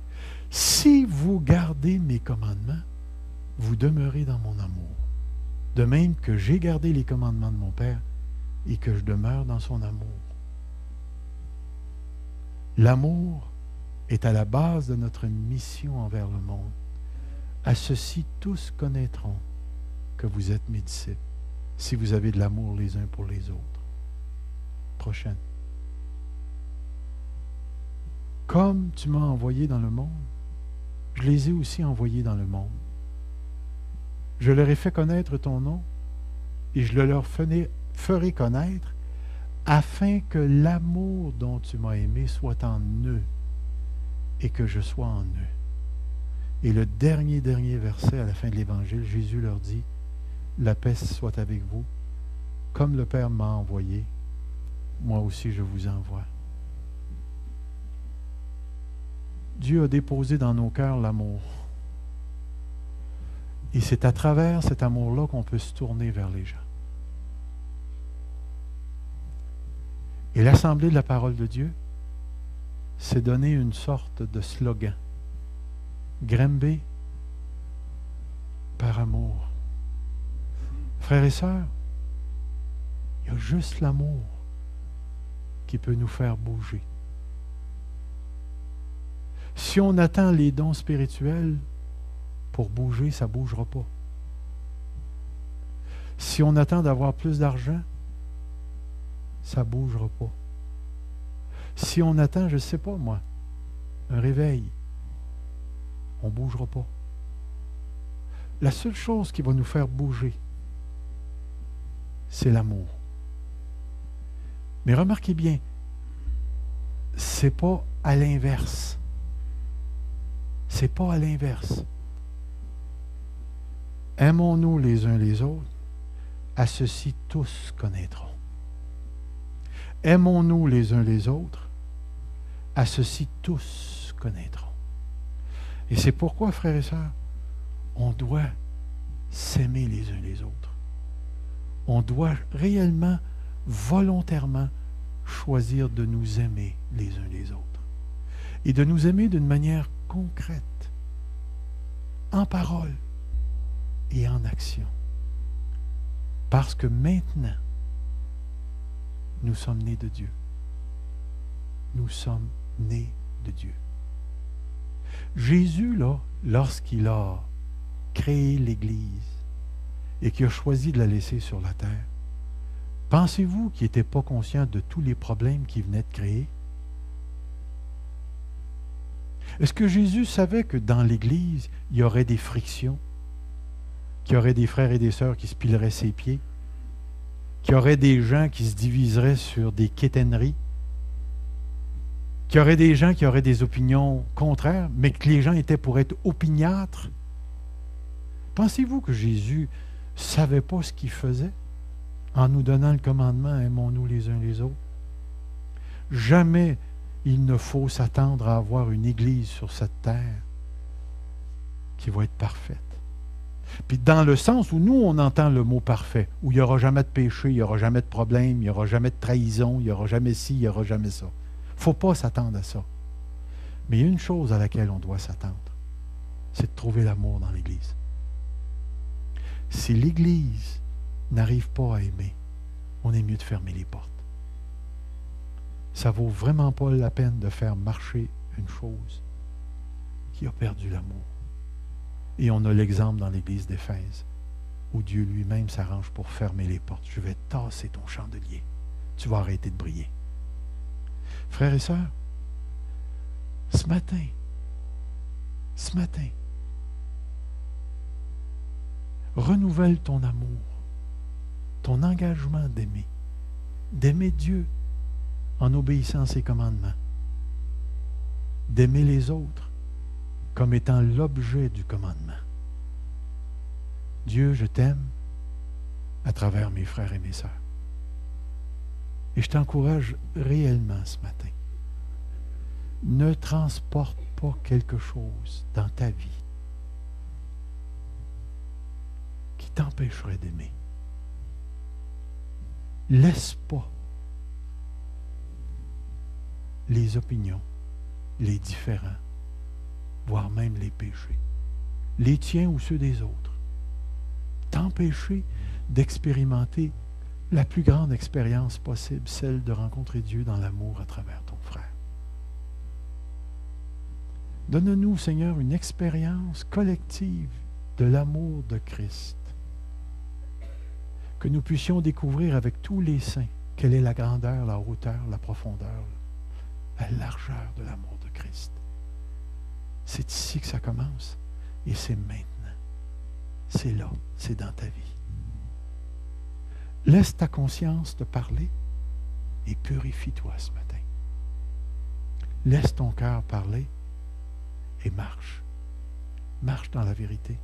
S1: Si vous gardez mes commandements, vous demeurez dans mon amour. De même que j'ai gardé les commandements de mon Père et que je demeure dans son amour. L'amour est à la base de notre mission envers le monde. À ceci, tous connaîtront que vous êtes mes disciples, si vous avez de l'amour les uns pour les autres. Prochaine. Comme tu m'as envoyé dans le monde, je les ai aussi envoyés dans le monde. Je leur ai fait connaître ton nom et je le leur ferai connaître afin que l'amour dont tu m'as aimé soit en eux et que je sois en eux. Et le dernier verset à la fin de l'Évangile, Jésus leur dit, la paix soit avec vous, comme le Père m'a envoyé, moi aussi je vous envoie. Dieu a déposé dans nos cœurs l'amour. Et c'est à travers cet amour-là qu'on peut se tourner vers les gens. Et l'Assemblée de la parole de Dieu s'est donné une sorte de slogan. Grimper par amour. Frères et sœurs, il y a juste l'amour qui peut nous faire bouger. Si on attend les dons spirituels pour bouger, ça ne bougera pas. Si on attend d'avoir plus d'argent, ça ne bougera pas. Si on attend, je ne sais pas moi, un réveil, on ne bougera pas. La seule chose qui va nous faire bouger, c'est l'amour. Mais remarquez bien, ce n'est pas à l'inverse. C'est pas à l'inverse. Aimons-nous les uns les autres, à ceci tous connaîtront. Aimons-nous les uns les autres, à ceci tous connaîtront. Et c'est pourquoi, frères et sœurs, on doit s'aimer les uns les autres. On doit réellement, volontairement, choisir de nous aimer les uns les autres. Et de nous aimer d'une manière concrète, en parole et en action. Parce que maintenant, nous sommes nés de Dieu. Nous sommes nés de Dieu. Jésus, là, lorsqu'il a créé l'Église, et qui a choisi de la laisser sur la terre, pensez-vous qu'il n'était pas conscient de tous les problèmes qu'il venait de créer? Est-ce que Jésus savait que dans l'Église, il y aurait des frictions, qu'il y aurait des frères et des sœurs qui se pileraient ses pieds, qu'il y aurait des gens qui se diviseraient sur des quétaineries, qu'il y aurait des gens qui auraient des opinions contraires, mais que les gens étaient pour être opiniâtres? Pensez-vous que Jésus ne savait pas ce qu'il faisait en nous donnant le commandement « Aimons-nous les uns les autres ». Jamais il ne faut s'attendre à avoir une Église sur cette terre qui va être parfaite. Puis dans le sens où nous, on entend le mot parfait, où il n'y aura jamais de péché, il n'y aura jamais de problème, il n'y aura jamais de trahison, il n'y aura jamais ci, il n'y aura jamais ça. Il ne faut pas s'attendre à ça. Mais il y a une chose à laquelle on doit s'attendre, c'est de trouver l'amour dans l'Église. Si l'Église n'arrive pas à aimer, on est mieux de fermer les portes. Ça ne vaut vraiment pas la peine de faire marcher une chose qui a perdu l'amour. Et on a l'exemple dans l'Église d'Éphèse, où Dieu lui-même s'arrange pour fermer les portes. Je vais tasser ton chandelier. Tu vas arrêter de briller. Frères et sœurs, ce matin, renouvelle ton amour, ton engagement d'aimer Dieu en obéissant à ses commandements, d'aimer les autres comme étant l'objet du commandement. Dieu, je t'aime à travers mes frères et mes sœurs. Et je t'encourage réellement ce matin. Ne transporte pas quelque chose dans ta vie qui t'empêcherait d'aimer. Laisse pas les opinions, les différends, voire même les péchés, les tiens ou ceux des autres, t'empêcher d'expérimenter la plus grande expérience possible, celle de rencontrer Dieu dans l'amour à travers ton frère. Donne-nous, Seigneur, une expérience collective de l'amour de Christ, que nous puissions découvrir avec tous les saints quelle est la grandeur, la hauteur, la profondeur, la largeur de l'amour de Christ. C'est ici que ça commence et c'est maintenant. C'est là, c'est dans ta vie. Laisse ta conscience te parler et purifie-toi ce matin. Laisse ton cœur parler et marche. Marche dans la vérité.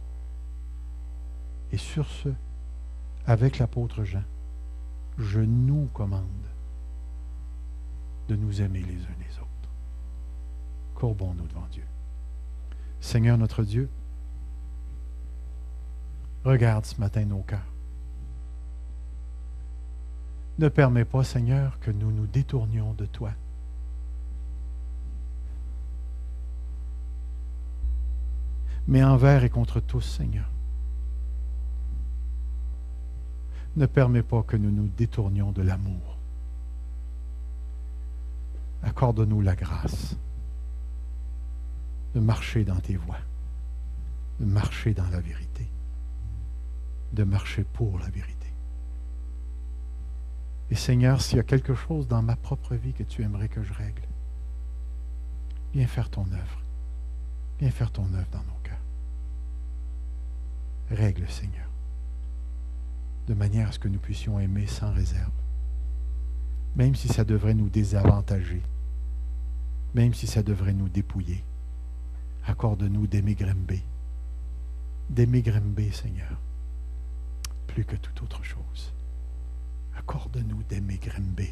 S1: Et sur ce, avec l'apôtre Jean, je nous commande de nous aimer les uns les autres. Courbons-nous devant Dieu. Seigneur notre Dieu, regarde ce matin nos cœurs. Ne permets pas, Seigneur, que nous nous détournions de toi. Mais envers et contre tous, Seigneur. Ne permets pas que nous nous détournions de l'amour. Accorde-nous la grâce de marcher dans tes voies, de marcher dans la vérité, de marcher pour la vérité. Et Seigneur, s'il y a quelque chose dans ma propre vie que tu aimerais que je règle, viens faire ton œuvre. Viens faire ton œuvre dans nos cœurs. Règle, Seigneur, de manière à ce que nous puissions aimer sans réserve, même si ça devrait nous désavantager, même si ça devrait nous dépouiller. Accorde-nous d'aimer Grimby. D'aimer Grimby, Seigneur, plus que toute autre chose. Accorde-nous d'aimer Grimby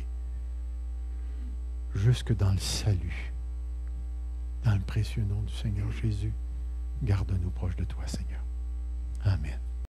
S1: jusque dans le salut. Dans le précieux nom du Seigneur Jésus, garde-nous proches de toi, Seigneur. Amen.